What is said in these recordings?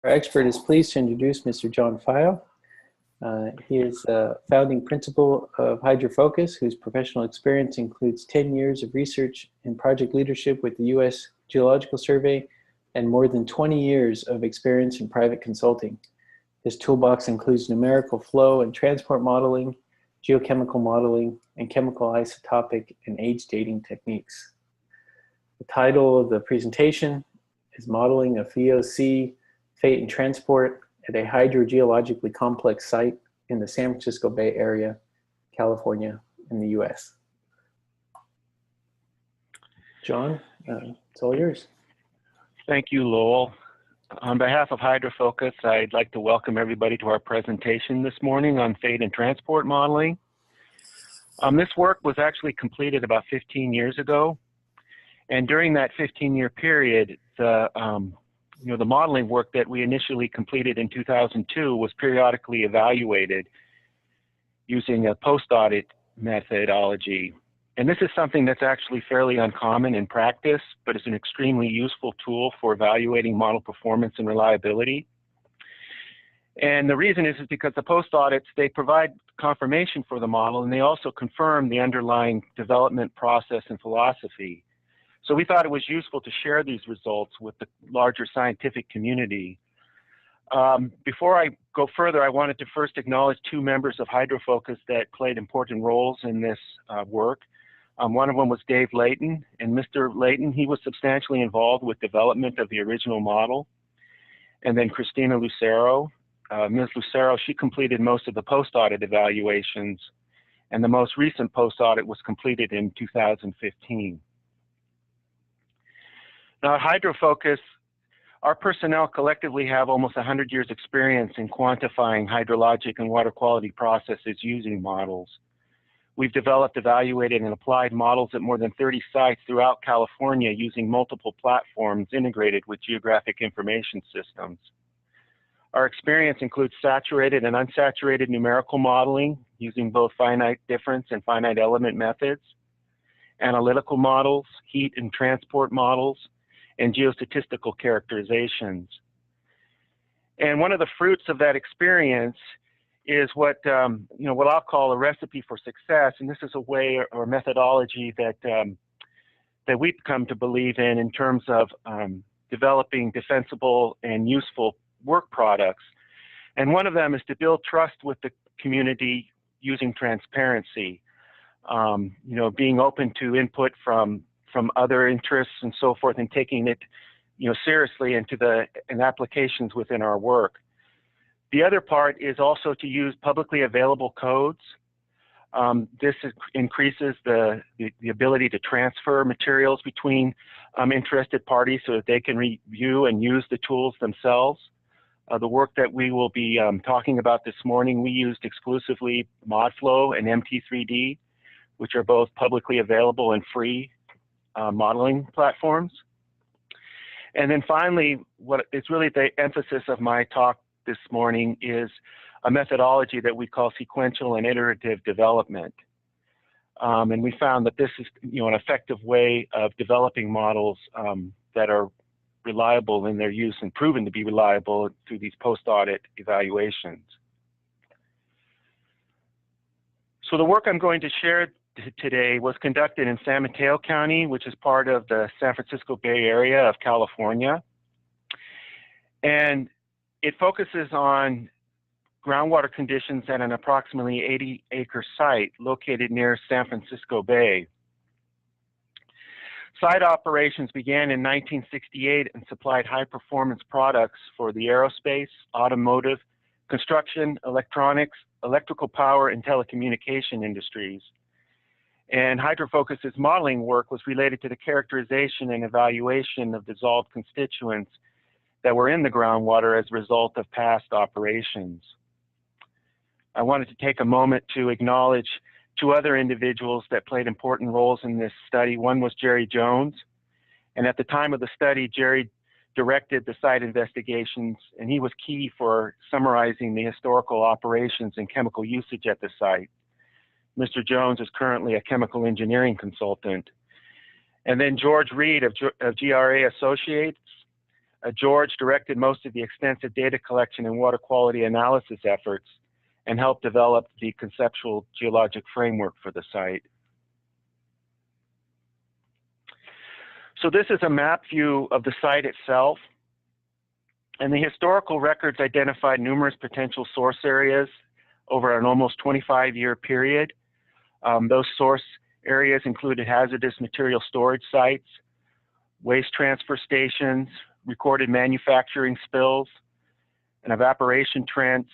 Our expert is pleased to introduce Mr. John File. He is a founding principal of Hydrofocus, whose professional experience includes 10 years of research and project leadership with the U.S. Geological Survey and more than 20 years of experience in private consulting. His toolbox includes numerical flow and transport modeling, geochemical modeling, and chemical isotopic and age dating techniques. The title of the presentation is Modeling of VOC, Fate and Transport at a Hydrogeologically Complex Site in the San Francisco Bay Area, California, in the US. John, it's all yours. Thank you, Lowell. On behalf of Hydrofocus, I'd like to welcome everybody to our presentation this morning on fate and transport modeling. This work was actually completed about 15 years ago. And during that 15-year period, the modeling work that we initially completed in 2002 was periodically evaluated using a post-audit methodology. And this is something that's actually fairly uncommon in practice, but is an extremely useful tool for evaluating model performance and reliability. And the reason is because the post-audits, they provide confirmation for the model, and they also confirm the underlying development process and philosophy. So we thought it was useful to share these results with the larger scientific community. Before I go further, I wanted to first acknowledge two members of Hydrofocus that played important roles in this work. One of them was Dave Layton, and Mr. Layton, he was substantially involved with development of the original model. And then Christina Lucero. Ms. Lucero, she completed most of the post-audit evaluations, and the most recent post-audit was completed in 2015. Now at Hydrofocus, our personnel collectively have almost 100 years experience in quantifying hydrologic and water quality processes using models. We've developed, evaluated, and applied models at more than 30 sites throughout California using multiple platforms integrated with geographic information systems. Our experience includes saturated and unsaturated numerical modeling using both finite difference and finite element methods, analytical models, heat and transport models, and geostatistical characterizations. And one of the fruits of that experience is what I'll call a recipe for success, and this is a way or methodology that we've come to believe in terms of developing defensible and useful work products. And one of them is to build trust with the community using transparency, being open to input from other interests and so forth, and taking it seriously into the applications within our work. The other part is also to use publicly available codes. This increases the ability to transfer materials between interested parties so that they can review and use the tools themselves. The work that we will be talking about this morning, we used exclusively ModFlow and MT3D, which are both publicly available and free modeling platforms. And then finally, what is really the emphasis of my talk this morning is a methodology that we call sequential and iterative development. And we found that this is an effective way of developing models that are reliable in their use and proven to be reliable through these post-audit evaluations. So the work I'm going to share today was conducted in San Mateo County, which is part of the San Francisco Bay Area of California. And it focuses on groundwater conditions at an approximately 80-acre site located near San Francisco Bay. Site operations began in 1968 and supplied high-performance products for the aerospace, automotive, construction, electronics, electrical power, and telecommunication industries. And Hydrofocus's modeling work was related to the characterization and evaluation of dissolved constituents that were in the groundwater as a result of past operations. I wanted to take a moment to acknowledge two other individuals that played important roles in this study. One was Jerry Jones, and at the time of the study, Jerry directed the site investigations, and he was key for summarizing the historical operations and chemical usage at the site. Mr. Jones is currently a chemical engineering consultant. And then George Reed of GRA Associates, George directed most of the extensive data collection and water quality analysis efforts and helped develop the conceptual geologic framework for the site. So this is a map view of the site itself, and the historical records identified numerous potential source areas over an almost 25-year period. Those source areas included hazardous material storage sites, waste transfer stations, recorded manufacturing spills, an evaporation trench,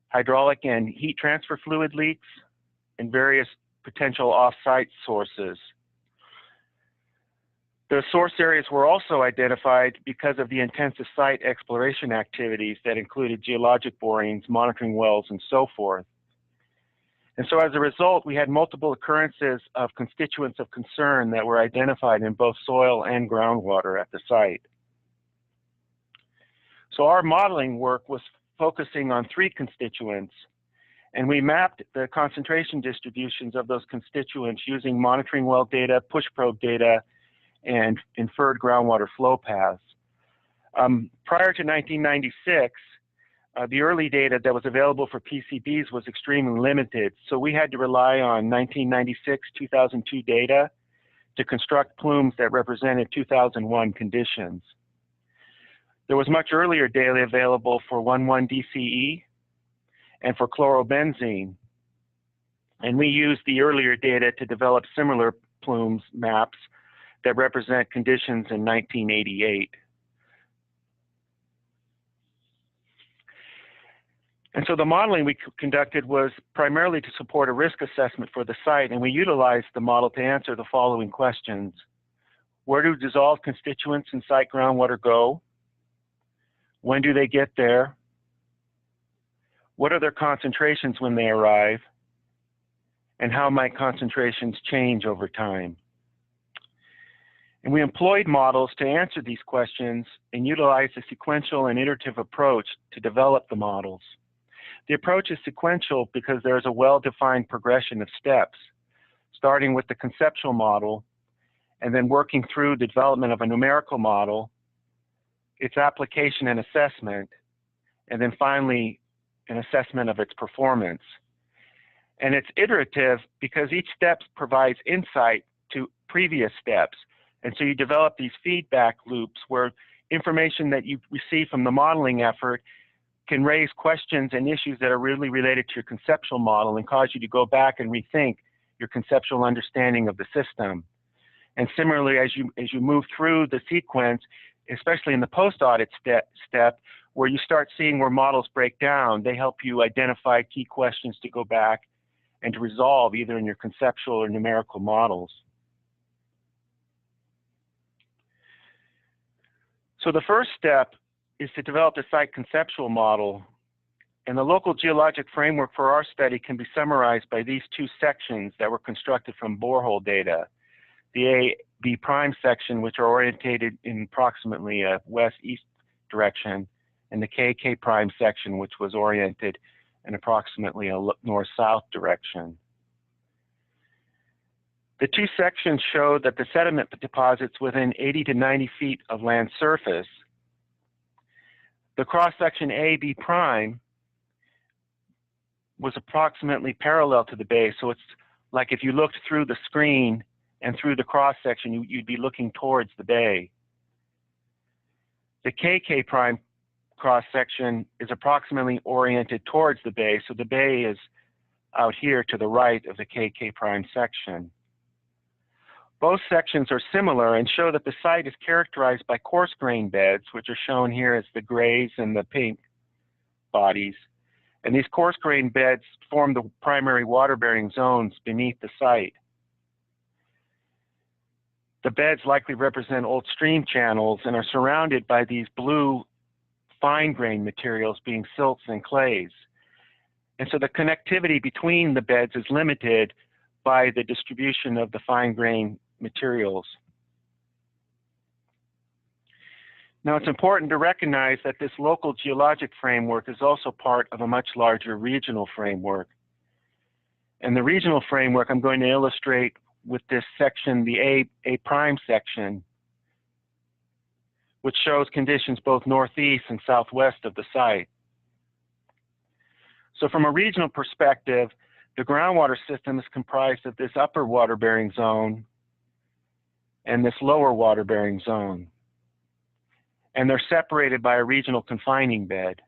hydraulic and heat transfer fluid leaks, and various potential off-site sources. The source areas were also identified because of the intensive site exploration activities that included geologic borings, monitoring wells, and so forth. And so as a result, we had multiple occurrences of constituents of concern that were identified in both soil and groundwater at the site. So our modeling work was focusing on 3 constituents, and we mapped the concentration distributions of those constituents using monitoring well data, push probe data, and inferred groundwater flow paths. Prior to 1996, the early data that was available for PCBs was extremely limited, so we had to rely on 1996-2002 data to construct plumes that represented 2001 conditions. There was much earlier data available for 1,1-DCE and for chlorobenzene, and we used the earlier data to develop similar plumes maps that represent conditions in 1988. And so the modeling we conducted was primarily to support a risk assessment for the site, and we utilized the model to answer the following questions. Where do dissolved constituents in site groundwater go? When do they get there? What are their concentrations when they arrive? And how might concentrations change over time? And we employed models to answer these questions and utilized a sequential and iterative approach to develop the models. The approach is sequential because there is a well-defined progression of steps, starting with the conceptual model and then working through the development of a numerical model, its application and assessment, and then finally an assessment of its performance. And it's iterative because each step provides insight to previous steps. And so you develop these feedback loops where information that you receive from the modeling effort can raise questions and issues that are really related to your conceptual model and cause you to go back and rethink your conceptual understanding of the system. And similarly, as you move through the sequence, especially in the post-audit step, where you start seeing where models break down, they help you identify key questions to go back and to resolve either in your conceptual or numerical models. So the first step is to develop the site conceptual model, and the local geologic framework for our study can be summarized by these 2 sections that were constructed from borehole data. The A-B prime section, which are orientated in approximately a west-east direction, and the K-K prime section, which was oriented in approximately a north-south direction. The 2 sections show that the sediment deposits within 80 to 90 feet of land surface. The cross-section A-B prime was approximately parallel to the bay, so it's like if you looked through the screen and through the cross-section, you'd be looking towards the bay. The KK prime cross-section is approximately oriented towards the bay, so the bay is out here to the right of the KK prime section. Both sections are similar and show that the site is characterized by coarse-grained beds, which are shown here as the grays and the pink bodies. And these coarse-grained beds form the primary water-bearing zones beneath the site. The beds likely represent old stream channels and are surrounded by these blue fine-grained materials being silts and clays. And so the connectivity between the beds is limited by the distribution of the fine-grained materials. Now, it's important to recognize that this local geologic framework is also part of a much larger regional framework. And the regional framework I'm going to illustrate with this section, the A prime section, which shows conditions both northeast and southwest of the site. So from a regional perspective, the groundwater system is comprised of this upper water-bearing zone and this lower water-bearing zone. And they're separated by a regional confining bed.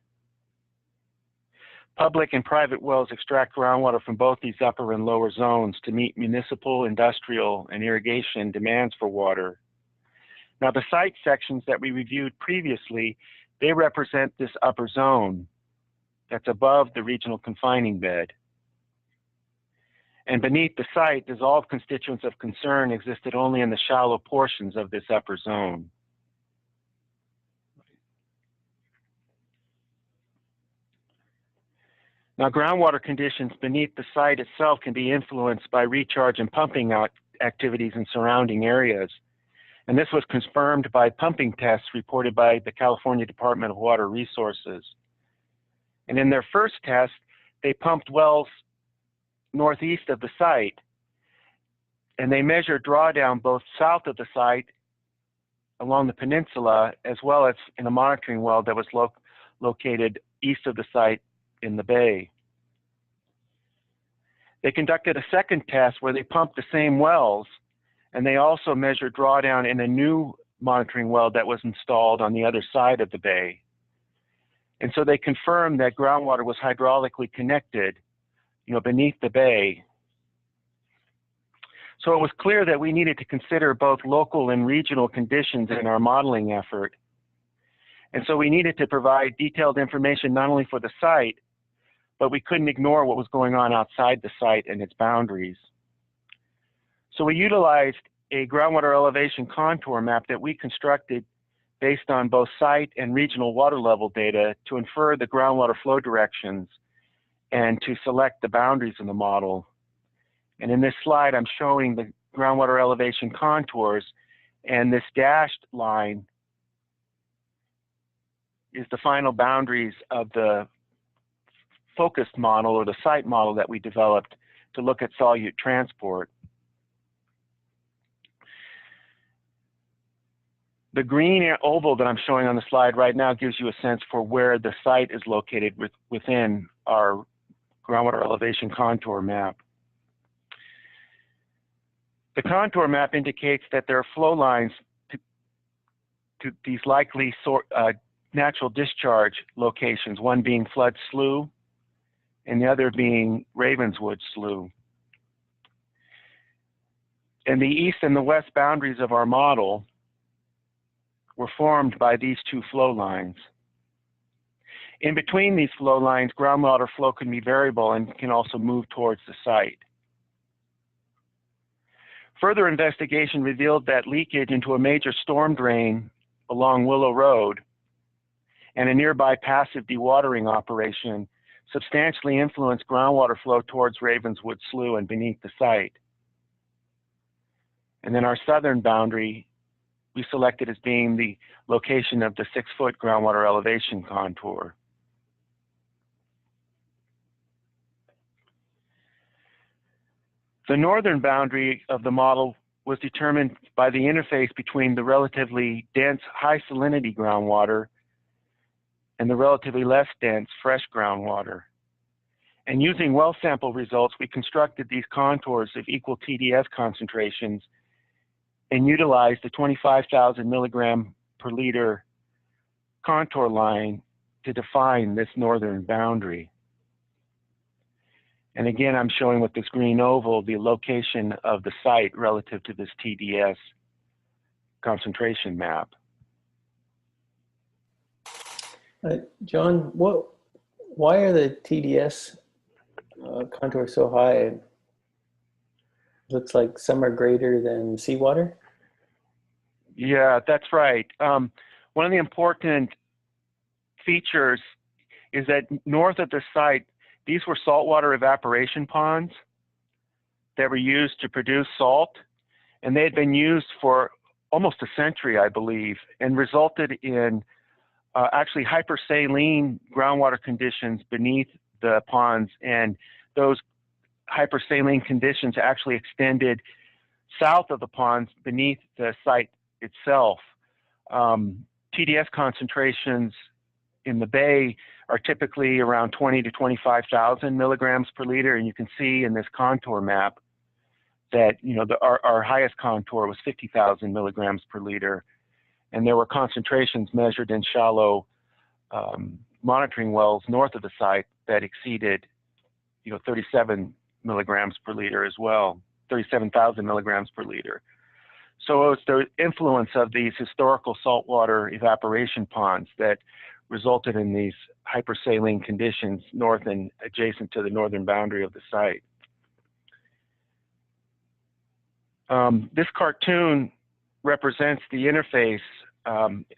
Public and private wells extract groundwater from both these upper and lower zones to meet municipal, industrial, and irrigation demands for water. Now, the site sections that we reviewed previously, they represent this upper zone that's above the regional confining bed. And beneath the site, dissolved constituents of concern existed only in the shallow portions of this upper zone. Now, groundwater conditions beneath the site itself can be influenced by recharge and pumping out activities in surrounding areas. And this was confirmed by pumping tests reported by the California Department of Water Resources. And in their first test, they pumped wells northeast of the site, and they measured drawdown both south of the site along the peninsula, as well as in a monitoring well that was located east of the site in the bay. They conducted a second test where they pumped the same wells, and they also measured drawdown in a new monitoring well that was installed on the other side of the bay. And so they confirmed that groundwater was hydraulically connected, beneath the bay. So it was clear that we needed to consider both local and regional conditions in our modeling effort. And so we needed to provide detailed information not only for the site, but we couldn't ignore what was going on outside the site and its boundaries. So we utilized a groundwater elevation contour map that we constructed based on both site and regional water level data to infer the groundwater flow directions and to select the boundaries in the model. And in this slide, I'm showing the groundwater elevation contours, and this dashed line is the final boundaries of the focused model or the site model that we developed to look at solute transport. The green oval that I'm showing on the slide right now gives you a sense for where the site is located within our groundwater elevation contour map. The contour map indicates that there are flow lines to these likely natural discharge locations, one being Flood Slough and the other being Ravenswood Slough. And the east and the west boundaries of our model were formed by these two flow lines. In between these flow lines, groundwater flow can be variable and can also move towards the site. Further investigation revealed that leakage into a major storm drain along Willow Road and a nearby passive dewatering operation substantially influenced groundwater flow towards Ravenswood Slough and beneath the site. And then our southern boundary we selected as being the location of the 6-foot groundwater elevation contour. The northern boundary of the model was determined by the interface between the relatively dense high salinity groundwater and the relatively less dense fresh groundwater. And using well sample results, we constructed these contours of equal TDS concentrations and utilized the 25,000 milligram per liter contour line to define this northern boundary. And again, I'm showing with this green oval the location of the site relative to this TDS concentration map. John, why are the TDS contours so high? Looks like some are greater than seawater. Yeah, that's right. One of the important features is that north of the site, these were saltwater evaporation ponds that were used to produce salt, and they had been used for almost a century, I believe, and resulted in actually hypersaline groundwater conditions beneath the ponds, and those hypersaline conditions actually extended south of the ponds beneath the site itself TDS concentrations in the bay are typically around 20 to 25,000 milligrams per liter, and you can see in this contour map that our highest contour was 50,000 milligrams per liter, and there were concentrations measured in shallow monitoring wells north of the site that exceeded 37 milligrams per liter as well, 37,000 milligrams per liter. So it's the influence of these historical saltwater evaporation ponds that resulted in these hypersaline conditions north and adjacent to the northern boundary of the site. This cartoon represents the interface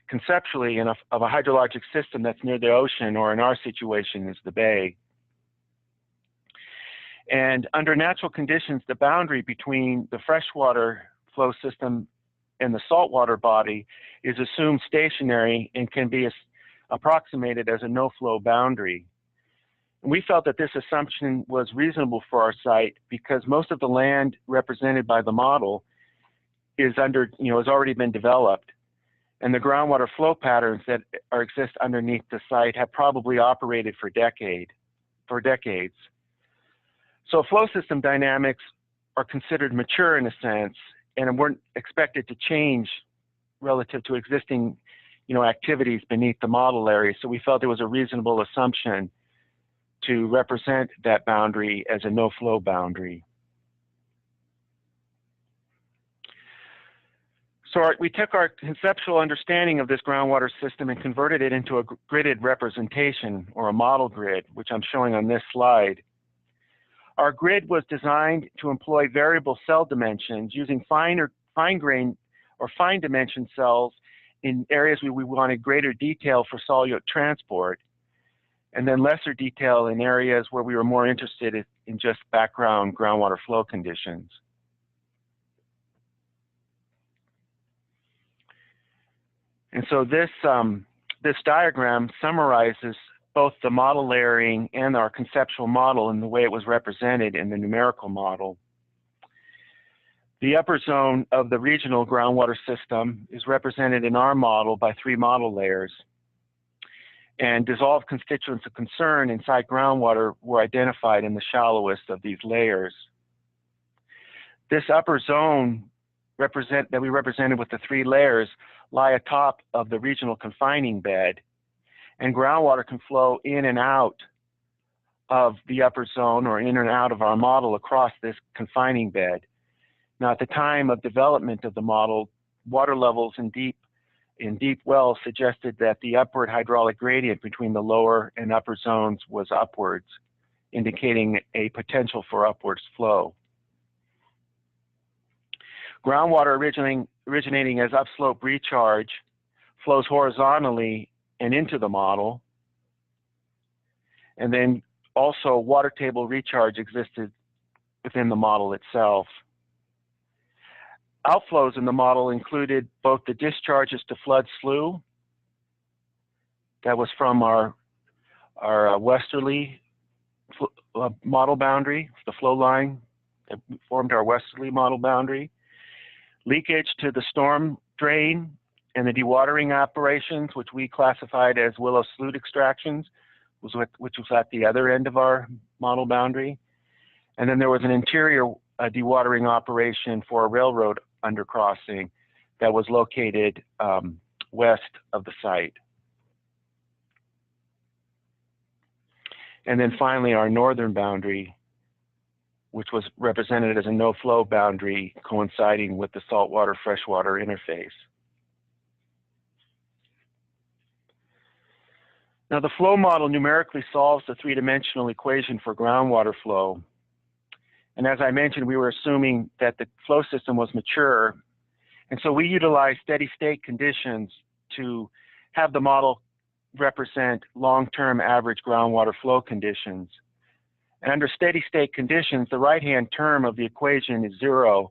conceptually of a hydrologic system that's near the ocean, or in our situation is the bay. And under natural conditions, the boundary between the freshwater flow system and the saltwater body is assumed stationary and can be approximated as a no-flow boundary. And we felt that this assumption was reasonable for our site because most of the land represented by the model is has already been developed, and the groundwater flow patterns that exist underneath the site have probably operated for decades. So flow system dynamics are considered mature in a sense, and weren't expected to change relative to existing activities beneath the model area. So we felt it was a reasonable assumption to represent that boundary as a no-flow boundary. So we took our conceptual understanding of this groundwater system and converted it into a gridded representation, or a model grid, which I'm showing on this slide. Our grid was designed to employ variable cell dimensions using fine-grained or fine dimension cells in areas where we wanted greater detail for solute transport, and then lesser detail in areas where we were more interested in just background groundwater flow conditions. And so this diagram summarizes both the model layering and our conceptual model in the way it was represented in the numerical model. The upper zone of the regional groundwater system is represented in our model by 3 model layers, and dissolved constituents of concern inside groundwater were identified in the shallowest of these layers. This upper zone that we represented with the 3 layers lie atop of the regional confining bed, and groundwater can flow in and out of the upper zone or in and out of our model across this confining bed. Now, at the time of development of the model, water levels in deep wells suggested that the upward hydraulic gradient between the lower and upper zones was upwards, indicating a potential for upwards flow. Groundwater originating as upslope recharge flows horizontally and into the model, and then also water table recharge existed within the model itself. Outflows in the model included both the discharges to flood slough, that was from our westerly model boundary, the flow line that formed our westerly model boundary, leakage to the storm drain, and the dewatering operations, which we classified as willow slough extractions, which was at the other end of our model boundary. And then there was an interior dewatering operation for a railroad undercrossing that was located west of the site. And then finally, our northern boundary, which was represented as a no-flow boundary coinciding with the salt-water-freshwater interface. Now, the flow model numerically solves the 3-dimensional equation for groundwater flow. And as I mentioned, we were assuming that the flow system was mature. And so we utilized steady state conditions to have the model represent long-term average groundwater flow conditions. And under steady state conditions, the right-hand term of the equation is 0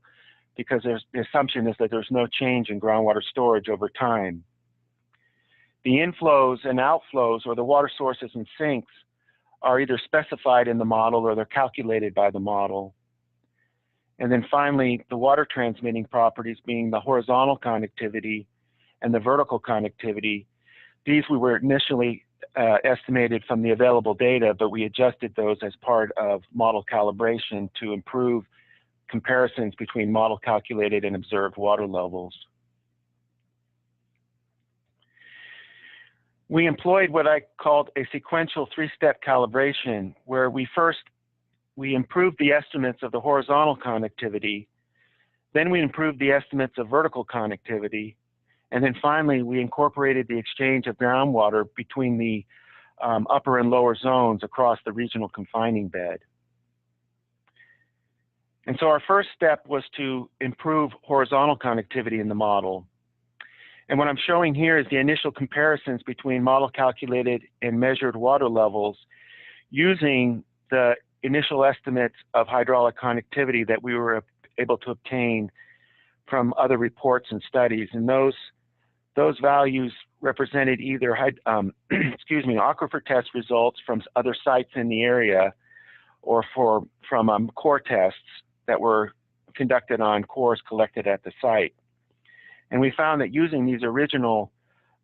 because the assumption is that there's no change in groundwater storage over time. The inflows and outflows, or the water sources and sinks, are either specified in the model or they're calculated by the model. And then finally, the water transmitting properties being the horizontal conductivity and the vertical conductivity. These we were initially estimated from the available data, but we adjusted those as part of model calibration to improve comparisons between model calculated and observed water levels. We employed what I called a sequential three-step calibration, where we improved the estimates of the horizontal conductivity, then we improved the estimates of vertical conductivity, and then finally we incorporated the exchange of groundwater between the upper and lower zones across the regional confining bed. And so our first step was to improve horizontal conductivity in the model. And what I'm showing here is the initial comparisons between model calculated and measured water levels using the initial estimates of hydraulic conductivity that we were able to obtain from other reports and studies. And those values represented either aquifer test results from other sites in the area, or from core tests that were conducted on cores collected at the site. And we found that using these original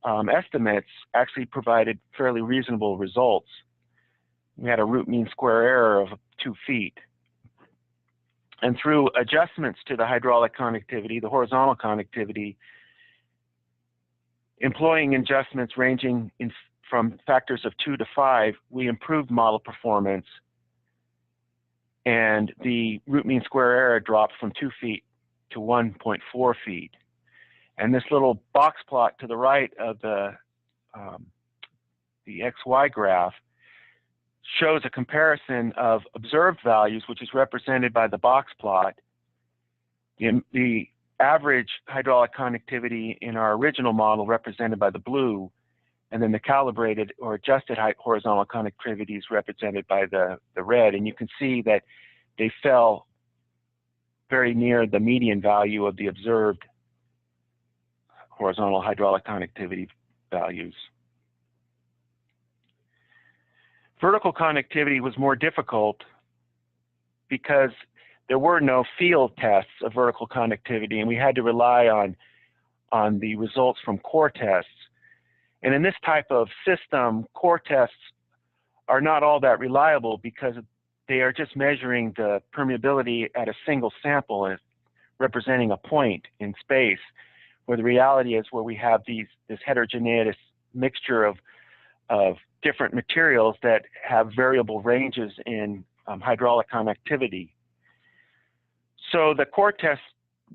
estimates actually provided fairly reasonable results. We had a root mean square error of 2 feet. And through adjustments to the hydraulic conductivity, the horizontal conductivity, employing adjustments ranging from factors of 2 to 5, we improved model performance, and the root mean square error dropped from 2 feet to 1.4 feet. And this little box plot to the right of the XY graph shows a comparison of observed values, which is represented by the box plot, the average hydraulic conductivity in our original model represented by the blue, and then the calibrated or adjusted horizontal conductivity is represented by the red. And you can see that they fell very near the median value of the observed horizontal hydraulic conductivity values. Vertical conductivity was more difficult because there were no field tests of vertical conductivity, and we had to rely on the results from core tests. And in this type of system, core tests are not all that reliable because they are just measuring the permeability at a single sample and representing a point in space, where the reality is where we have this heterogeneous mixture of different materials that have variable ranges in hydraulic conductivity. So the core tests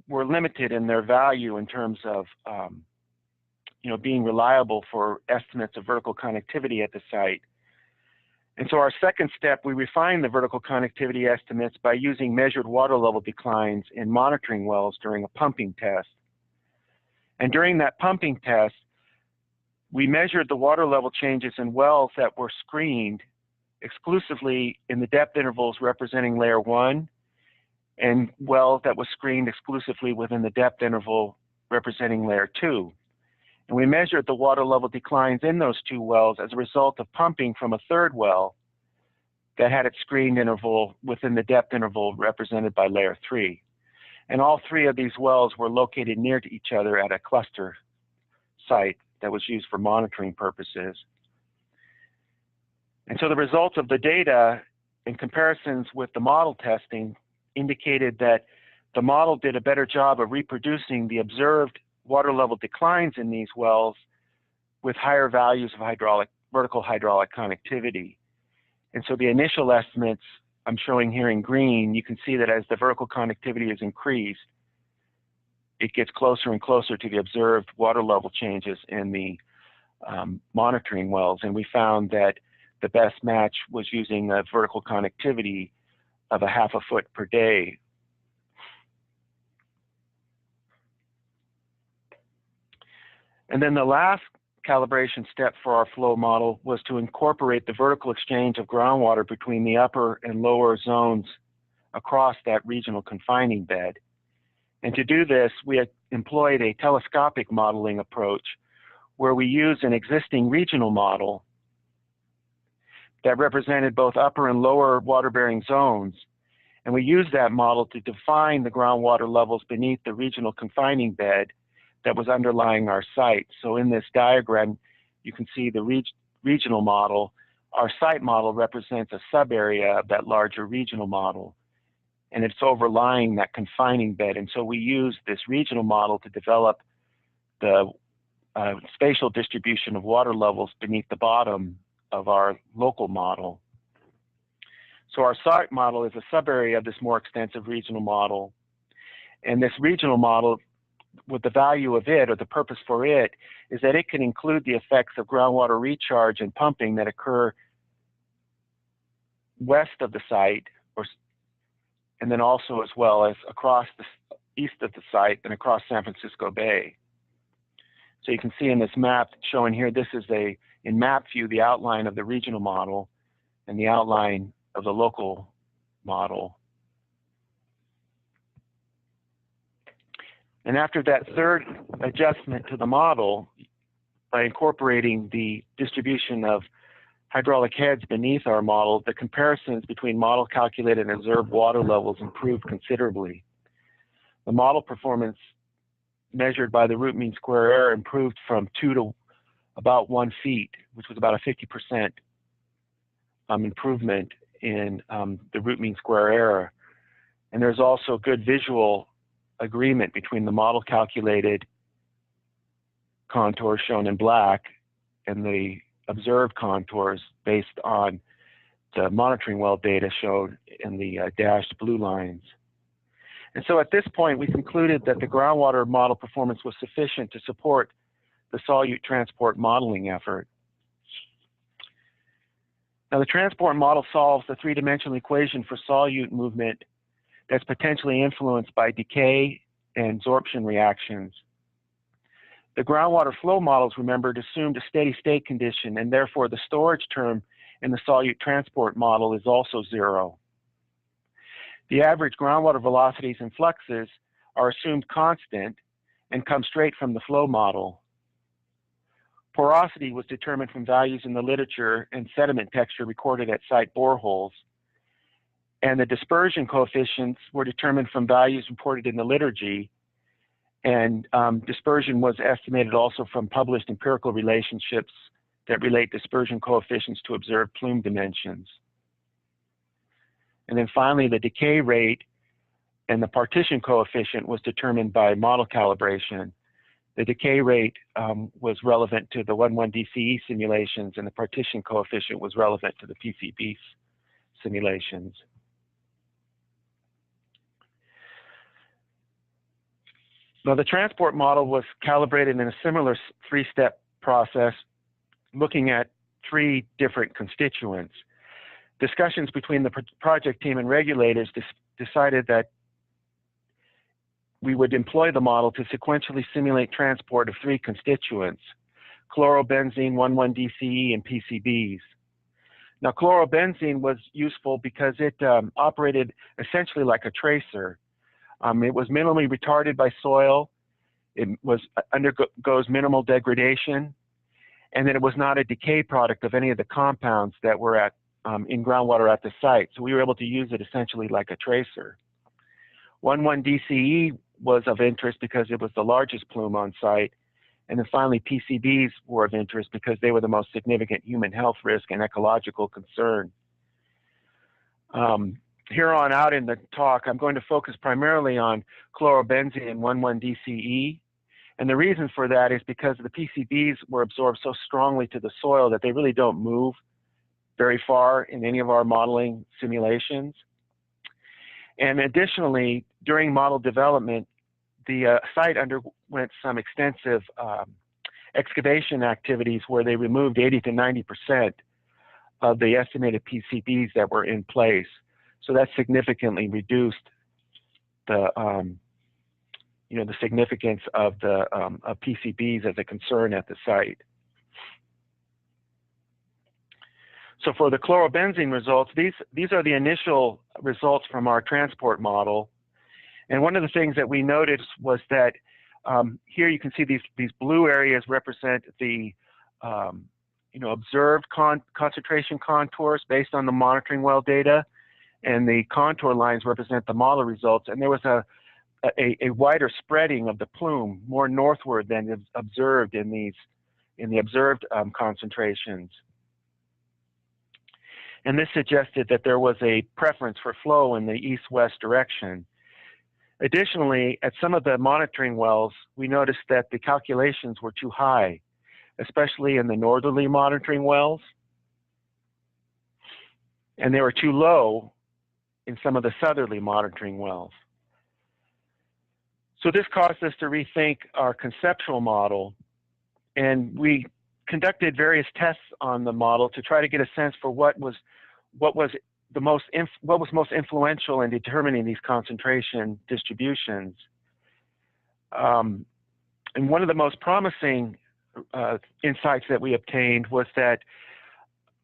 were limited in their value in terms of being reliable for estimates of vertical conductivity at the site. And so our second step, we refined the vertical conductivity estimates by using measured water level declines in monitoring wells during a pumping test. And during that pumping test, we measured the water level changes in wells that were screened exclusively in the depth intervals representing layer 1, and wells that was screened exclusively within the depth interval representing layer 2. And we measured the water level declines in those 2 wells as a result of pumping from a third well that had its screened interval within the depth interval represented by layer 3. And all 3 of these wells were located near to each other at a cluster site that was used for monitoring purposes. And so the results of the data in comparisons with the model testing indicated that the model did a better job of reproducing the observed water level declines in these wells with higher values of vertical hydraulic conductivity. And so the initial estimates I'm showing here in green, you can see that as the vertical conductivity is increased, it gets closer and closer to the observed water level changes in the monitoring wells. And we found that the best match was using a vertical conductivity of 1/2 foot per day. And then the last calibration step for our flow model was to incorporate the vertical exchange of groundwater between the upper and lower zones across that regional confining bed. And to do this, we employed a telescopic modeling approach where we used an existing regional model that represented both upper and lower water-bearing zones. And we used that model to define the groundwater levels beneath the regional confining bed that was underlying our site. So in this diagram, you can see the regional model. Our site model represents a sub-area of that larger regional model, and it's overlying that confining bed. And so we use this regional model to develop the spatial distribution of water levels beneath the bottom of our local model. So our site model is a sub-area of this more extensive regional model. And this regional model, with the value of it, or the purpose for it, is that it can include the effects of groundwater recharge and pumping that occur west of the site, and then also as well as across the east of the site and across San Francisco Bay. So you can see in this map showing here, this is in map view, the outline of the regional model and the outline of the local model. And after that third adjustment to the model, by incorporating the distribution of hydraulic heads beneath our model, the comparisons between model calculated and observed water levels improved considerably. The model performance measured by the root mean square error improved from 2 to about 1 feet, which was about a 50% improvement in the root mean square error. And there's also good visual agreement between the model calculated contours shown in black and the observed contours based on the monitoring well data shown in the dashed blue lines. And so at this point, we concluded that the groundwater model performance was sufficient to support the solute transport modeling effort. Now, the transport model solves the three-dimensional equation for solute movement that's potentially influenced by decay and absorption reactions. The groundwater flow models, remember, assumed a steady state condition, and therefore the storage term in the solute transport model is also 0. The average groundwater velocities and fluxes are assumed constant and come straight from the flow model. Porosity was determined from values in the literature and sediment texture recorded at site boreholes. And the dispersion coefficients were determined from values reported in the liturgy. And dispersion was estimated also from published empirical relationships that relate dispersion coefficients to observed plume dimensions. And then finally, the decay rate and the partition coefficient was determined by model calibration. The decay rate was relevant to the 1:1 DCE simulations, and the partition coefficient was relevant to the PCB simulations. Now, the transport model was calibrated in a similar 3-step process, looking at 3 different constituents. Discussions between the project team and regulators decided that we would employ the model to sequentially simulate transport of 3 constituents: chlorobenzene, 1,1 DCE, and PCBs. Now, chlorobenzene was useful because it operated essentially like a tracer. It was minimally retarded by soil, it undergoes minimal degradation, and then it was not a decay product of any of the compounds that were in groundwater at the site. So we were able to use it essentially like a tracer. 1,1 DCE was of interest because it was the largest plume on site. And then finally, PCBs were of interest because they were the most significant human health risk and ecological concern. Here on out in the talk, I'm going to focus primarily on chlorobenzene and 1,1 DCE. And the reason for that is because the PCBs were absorbed so strongly to the soil that they really don't move very far in any of our modeling simulations. And additionally, during model development, the site underwent some extensive excavation activities where they removed 80 to 90% of the estimated PCBs that were in place. So that significantly reduced the the significance of the of PCBs as a concern at the site. So for the chlorobenzene results, these are the initial results from our transport model. And one of the things that we noticed was that here you can see these blue areas represent the observed concentration contours based on the monitoring well data, and the contour lines represent the model results. And there was a a wider spreading of the plume more northward than is observed in the observed concentrations. And this suggested that there was a preference for flow in the east-west direction. Additionally, at some of the monitoring wells, we noticed that the calculations were too high, especially in the northerly monitoring wells, and they were too low in some of the southerly monitoring wells. So this caused us to rethink our conceptual model, and we conducted various tests on the model to try to get a sense for what was most influential in determining these concentration distributions. And one of the most promising insights that we obtained was that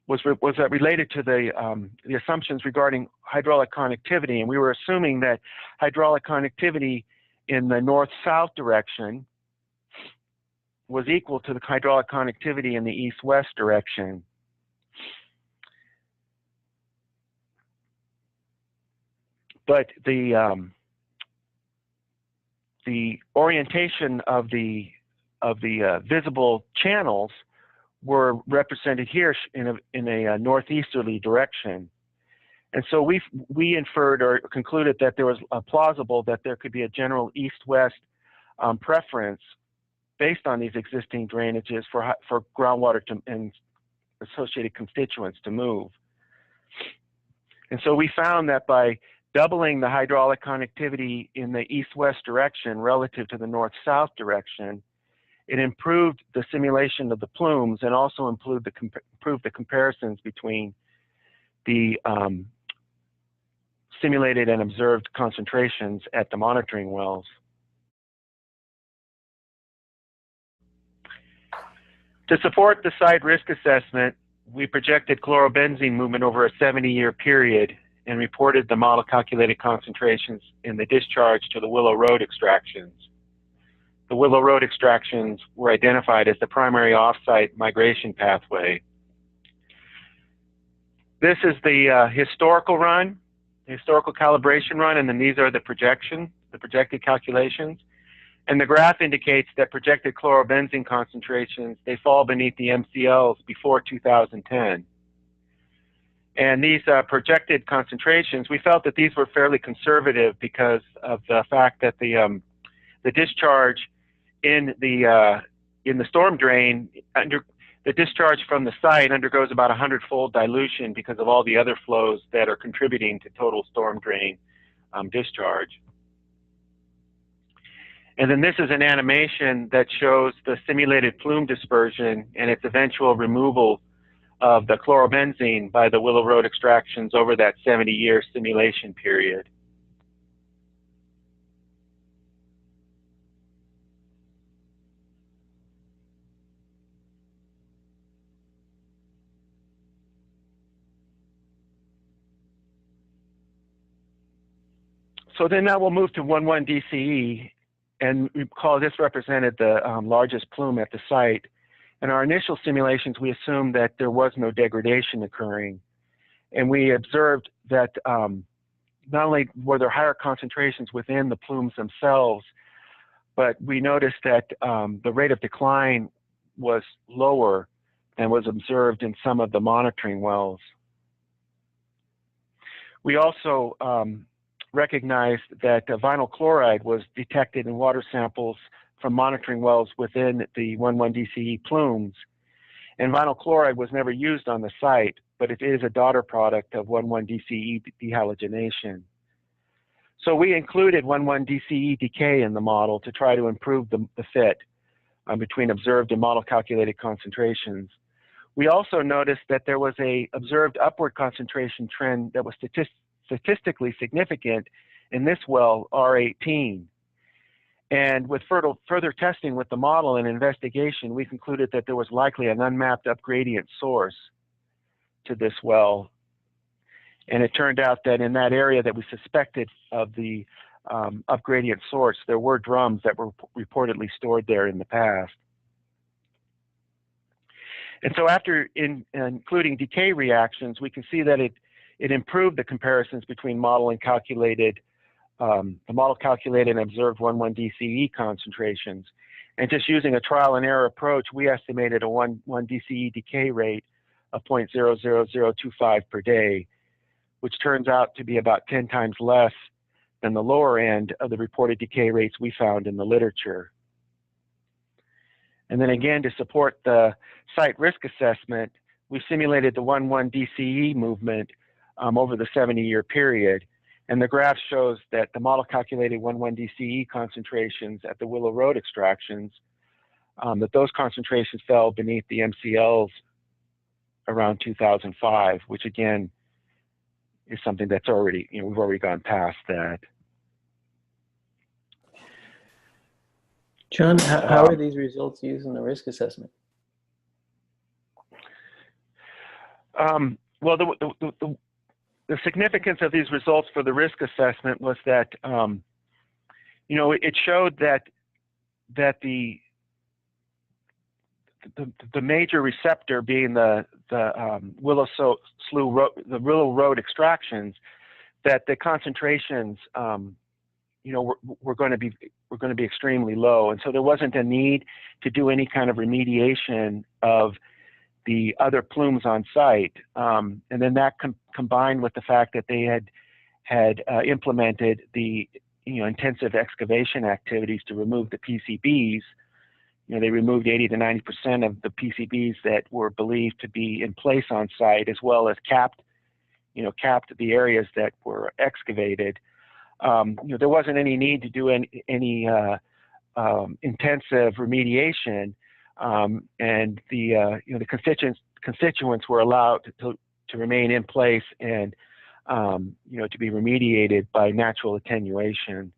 related to the assumptions regarding hydraulic connectivity, and we were assuming that hydraulic connectivity in the north-south direction was equal to the hydraulic connectivity in the east-west direction. But the orientation of the visible channels were represented here in a northeasterly direction. And so we inferred or concluded that there was plausible that there could be a general east-west preference based on these existing drainages for groundwater and associated constituents to move. And so we found that by doubling the hydraulic connectivity in the east-west direction relative to the north-south direction, it improved the simulation of the plumes and also improved the comparisons between the simulated and observed concentrations at the monitoring wells. To support the site risk assessment, we projected chlorobenzene movement over a 70-year period and reported the model calculated concentrations in the discharge to the Willow Road extractions. The Willow Road extractions were identified as the primary off-site migration pathway. This is the historical run, historical calibration run, and then these are the projected calculations. And the graph indicates that projected chlorobenzene concentrations, they fall beneath the MCLs before 2010. And these projected concentrations, we felt that these were fairly conservative because of the fact that the discharge in the storm drain, the discharge from the site undergoes about 100-fold dilution because of all the other flows that are contributing to total storm drain discharge. And then this is an animation that shows the simulated plume dispersion and its eventual removal of the chlorobenzene by the Willow Road extractions over that 70-year simulation period. So then now we'll move to 11 DCE, and recall this represented the largest plume at the site. In our initial simulations, we assumed that there was no degradation occurring. And we observed that not only were there higher concentrations within the plumes themselves, but we noticed that the rate of decline was lower than was observed in some of the monitoring wells. We also recognized that vinyl chloride was detected in water samples from monitoring wells within the 11 DCE plumes. And vinyl chloride was never used on the site, but it is a daughter product of 11 DCE dehalogenation. So we included 11 DCE decay in the model to try to improve the fit between observed and model calculated concentrations. We also noticed that there was a observed upward concentration trend that was statistically significant in this well, R18. And with further testing with the model and investigation, we concluded that there was likely an unmapped upgradient source to this well. And it turned out that in that area that we suspected of the upgradient source, there were drums that were reportedly stored there in the past. And so after including decay reactions, we can see that it improved the comparisons between model and calculated the model calculated and observed 1,1 DCE concentrations. And just using a trial and error approach, we estimated a 1 DCE decay rate of 0.00025 per day, which turns out to be about 10 times less than the lower end of the reported decay rates we found in the literature. And then again, to support the site risk assessment, we simulated the 1,1 DCE movement over the 70-year period. And the graph shows that the model calculated 1,1 DCE concentrations at the Willow Road extractions, that those concentrations fell beneath the MCLs around 2005, which again is something that's already, we've already gone past that. John, how are these results used in the risk assessment? Well, the significance of these results for the risk assessment was that, it showed that the major receptor being the Willow Road extractions, that the concentrations, were going to be extremely low, and so there wasn't a need to do any kind of remediation of the other plumes on site, and then that combined with the fact that they had implemented the intensive excavation activities to remove the PCBs. They removed 80 to 90% of the PCBs that were believed to be in place on site, as well as capped the areas that were excavated. There wasn't any need to do any intensive remediation, and the constituents were allowed to remain in place and to be remediated by natural attenuation.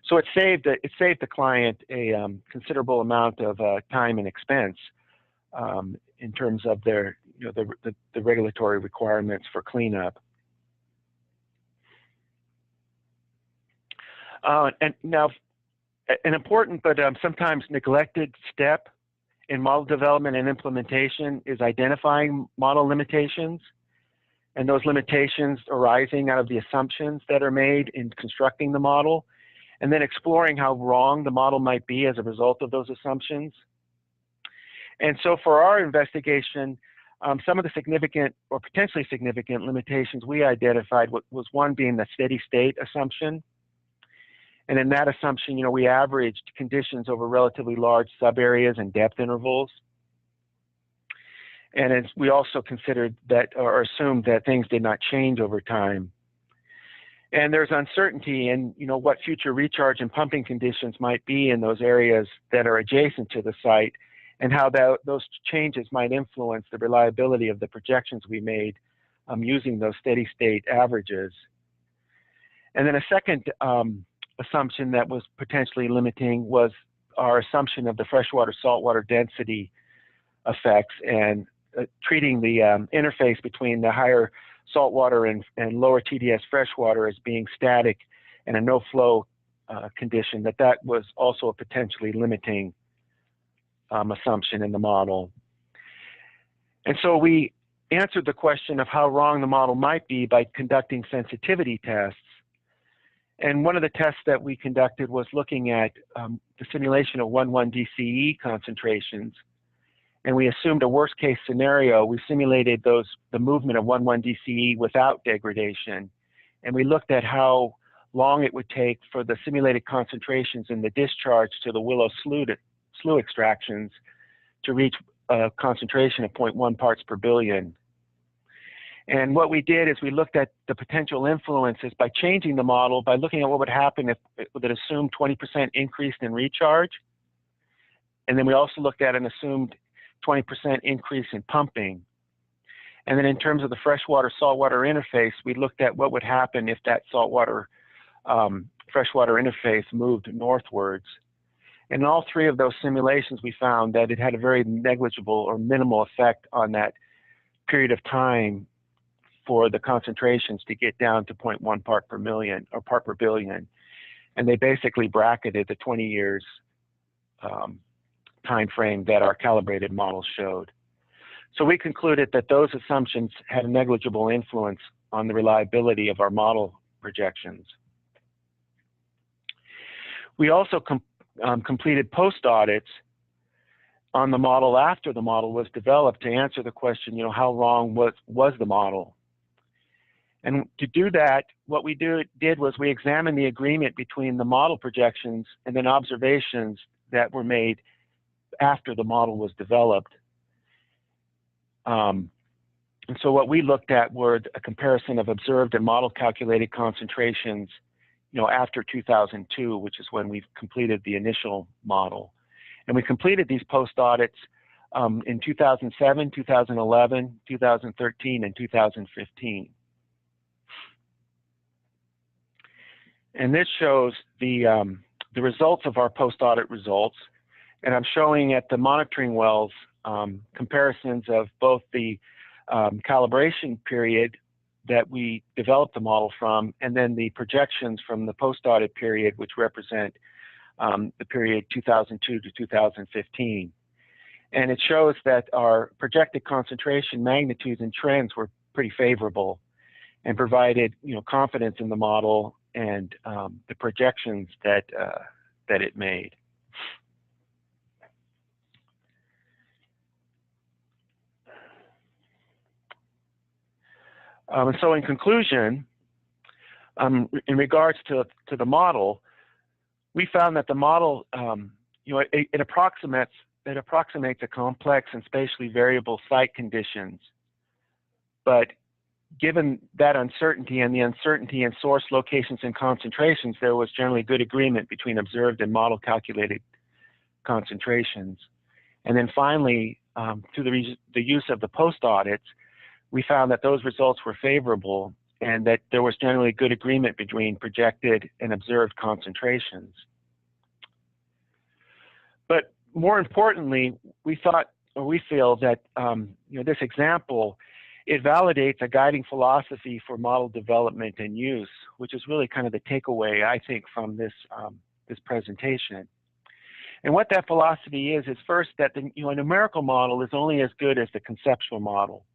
So it saved the client a considerable amount of time and expense in terms of their the regulatory requirements for cleanup. And now, an important but sometimes neglected step in model development and implementation is identifying model limitations, and those limitations arising out of the assumptions that are made in constructing the model, and then exploring how wrong the model might be as a result of those assumptions. And so for our investigation, some of the significant or potentially significant limitations we identified was one being the steady state assumption. And in that assumption, we averaged conditions over relatively large subareas and depth intervals. And we also considered that, or assumed that, things did not change over time. And there's uncertainty in, what future recharge and pumping conditions might be in those areas that are adjacent to the site, and how those changes might influence the reliability of the projections we made using those steady state averages. And then a second assumption that was potentially limiting was our assumption of the freshwater saltwater density effects, and treating the interface between the higher saltwater and lower TDS freshwater as being static and a no flow condition, that was also a potentially limiting assumption in the model. And so we answered the question of how wrong the model might be by conducting sensitivity tests. And one of the tests that we conducted was looking at the simulation of 1,1 DCE concentrations. And we assumed a worst case scenario. We simulated the movement of 1,1 DCE without degradation. And we looked at how long it would take for the simulated concentrations in the discharge to the Willow Slough extractions to reach a concentration of 0.1 parts per billion. And what we did is we looked at the potential influences by changing the model, by looking at what would happen if it assumed 20% increase in recharge. And then we also looked at an assumed 20% increase in pumping. And then in terms of the freshwater saltwater interface, we looked at what would happen if that saltwater freshwater interface moved northwards. And in all three of those simulations, we found that it had a very negligible or minimal effect on that period of time for the concentrations to get down to 0.1 part per million or part per billion. And they basically bracketed the 20 years time frame that our calibrated model showed. So we concluded that those assumptions had a negligible influence on the reliability of our model projections. We also completed post-audits on the model after the model was developed to answer the question, how wrong was the model? And to do that, what we did was we examined the agreement between the model projections and then observations that were made after the model was developed. And so what we looked at were a comparison of observed and model calculated concentrations, after 2002, which is when we've completed the initial model. And we completed these post audits in 2007, 2011, 2013, and 2015. And this shows the results of our post audit results. And I'm showing at the monitoring wells comparisons of both the calibration period that we developed the model from, and then the projections from the post-audit period, which represent the period 2002 to 2015. And it shows that our projected concentration magnitudes and trends were pretty favorable and provided, confidence in the model and the projections that it made. So in conclusion, in regards to the model, we found that the model, it approximates a complex and spatially variable site conditions. But given that uncertainty and the uncertainty in source locations and concentrations, there was generally good agreement between observed and model calculated concentrations. And then finally, through the use of the post audits, we found that those results were favorable and that there was generally good agreement between projected and observed concentrations. But more importantly, we feel that this example, it validates a guiding philosophy for model development and use, which is really kind of the takeaway, I think, from this presentation. And what that philosophy is first that a numerical model is only as good as the conceptual model.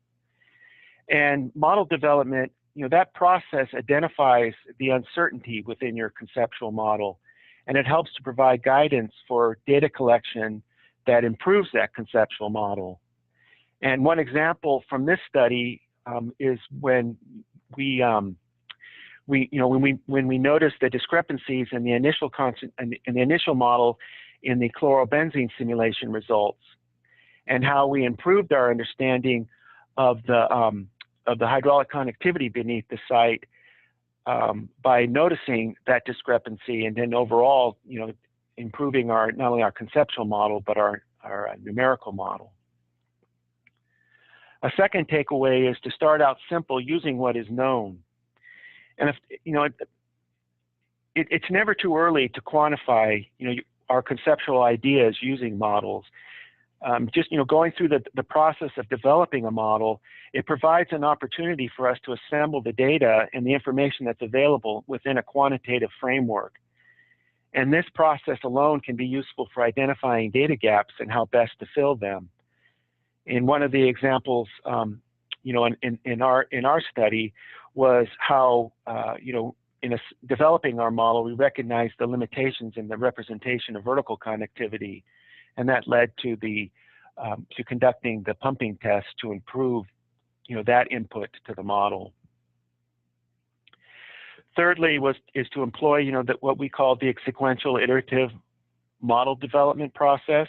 And model development, that process identifies the uncertainty within your conceptual model, and it helps to provide guidance for data collection that improves that conceptual model. And one example from this study is when we noticed the discrepancies in the initial model in the chlorobenzene simulation results, and how we improved our understanding of the hydraulic connectivity beneath the site by noticing that discrepancy, and then overall, improving not only our conceptual model but our numerical model. A second takeaway is to start out simple, using what is known. And it's never too early to quantify, our conceptual ideas using models. Just going through the process of developing a model, it provides an opportunity for us to assemble the data and the information that's available within a quantitative framework. And this process alone can be useful for identifying data gaps and how best to fill them. In one of the examples, in our study was how, in developing our model, we recognized the limitations in the representation of vertical connectivity. And that led to to conducting the pumping test to improve, that input to the model. Thirdly is to employ, what we call the sequential iterative model development process.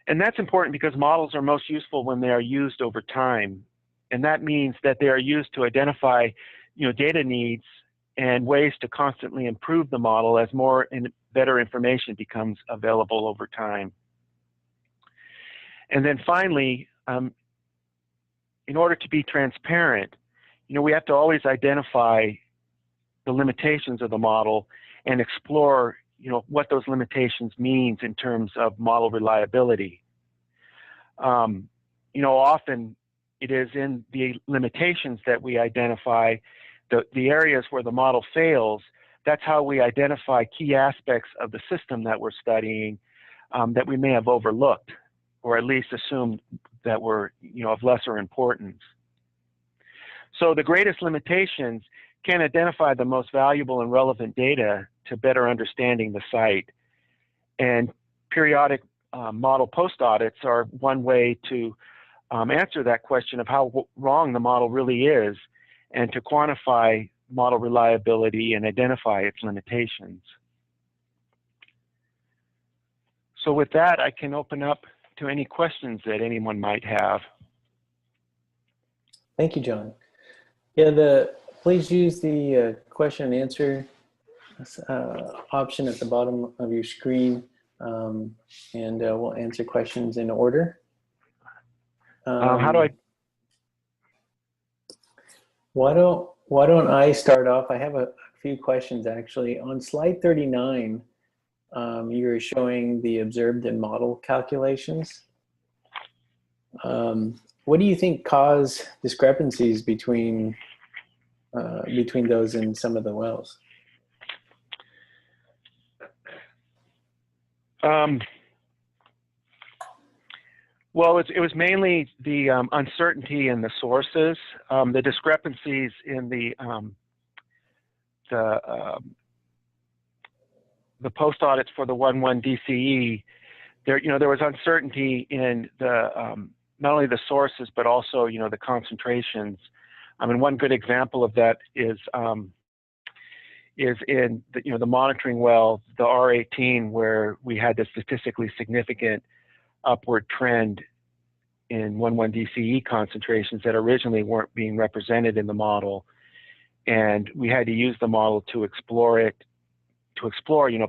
And that's important because models are most useful when they are used over time. And that means that they are used to identify, data needs and ways to constantly improve the model as more and better information becomes available over time. And then finally, in order to be transparent, we have to always identify the limitations of the model and explore, what those limitations means in terms of model reliability. Often it is in the limitations that we identify the areas where the model fails. That's how we identify key aspects of the system that we're studying that we may have overlooked, or at least assumed that were, of lesser importance. So the greatest limitations can identify the most valuable and relevant data to better understanding the site. And periodic model post audits are one way to answer that question of how wrong the model really is, and to quantify model reliability and identify its limitations. So with that, I can open up to any questions that anyone might have. Thank you, John. Yeah, please use the question and answer option at the bottom of your screen, and we'll answer questions in order. How do I? Why don't I start off? I have a few questions actually. On slide 39, you're showing the observed and model calculations. What do you think cause discrepancies between those in some of the wells? Well, it was mainly the uncertainty in the sources, the discrepancies in the post audits for the 1.1 DCE. There was uncertainty in the not only the sources but also the concentrations. I mean, one good example of that is in the monitoring well, the R18, where we had the statistically significant upward trend in 1.1 DCE concentrations that originally weren't being represented in the model, and we had to use the model to explore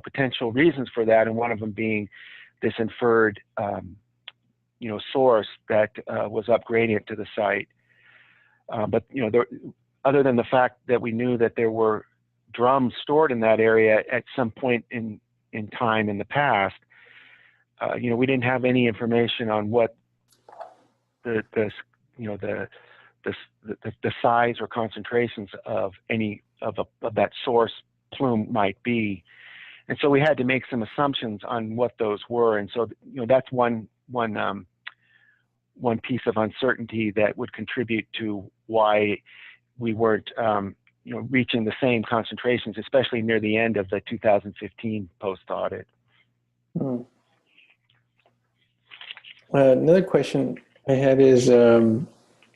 potential reasons for that, and one of them being this inferred source that was up gradient to the site. But other than the fact that we knew that there were drums stored in that area at some point in time in the past, we didn't have any information on what the size or concentrations of any of that source plume might be, and so we had to make some assumptions on what those were. And so that's one piece of uncertainty that would contribute to why we weren't reaching the same concentrations, especially near the end of the 2015 post audit. Another question I had is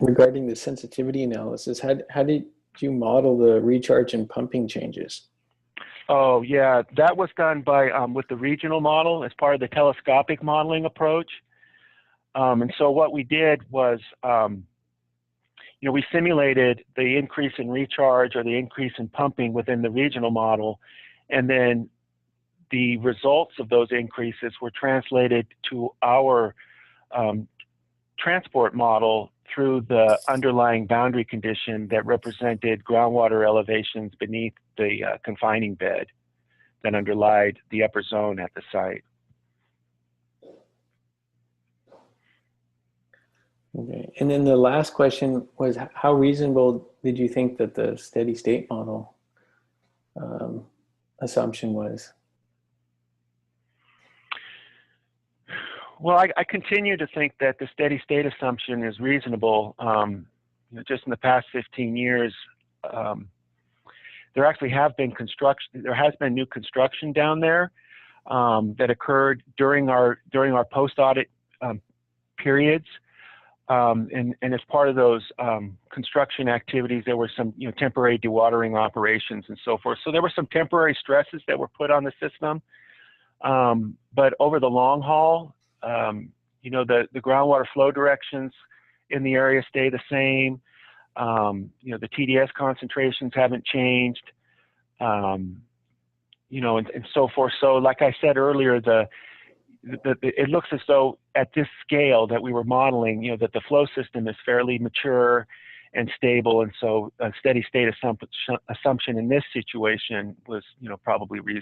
regarding the sensitivity analysis. How did you model the recharge and pumping changes? Oh yeah, that was done by with the regional model as part of the telescopic modeling approach. And so what we did was, we simulated the increase in recharge or the increase in pumping within the regional model, and then the results of those increases were translated to our transport model through the underlying boundary condition that represented groundwater elevations beneath the confining bed that underlied the upper zone at the site. Okay. And then the last question was, how reasonable did you think that the steady state model assumption was? Well, I continue to think that the steady state assumption is reasonable. Just in the past 15 years, there actually have been there has been new construction down there that occurred during our post audit periods. And as part of those construction activities, there were some temporary dewatering operations and so forth. So there were some temporary stresses that were put on the system. But over the long haul, the groundwater flow directions in the area stay the same. The TDS concentrations haven't changed, and so forth. So like I said earlier, it looks as though at this scale that we were modeling, that the flow system is fairly mature and stable, and so a steady state assumption in this situation was, probably reasonable.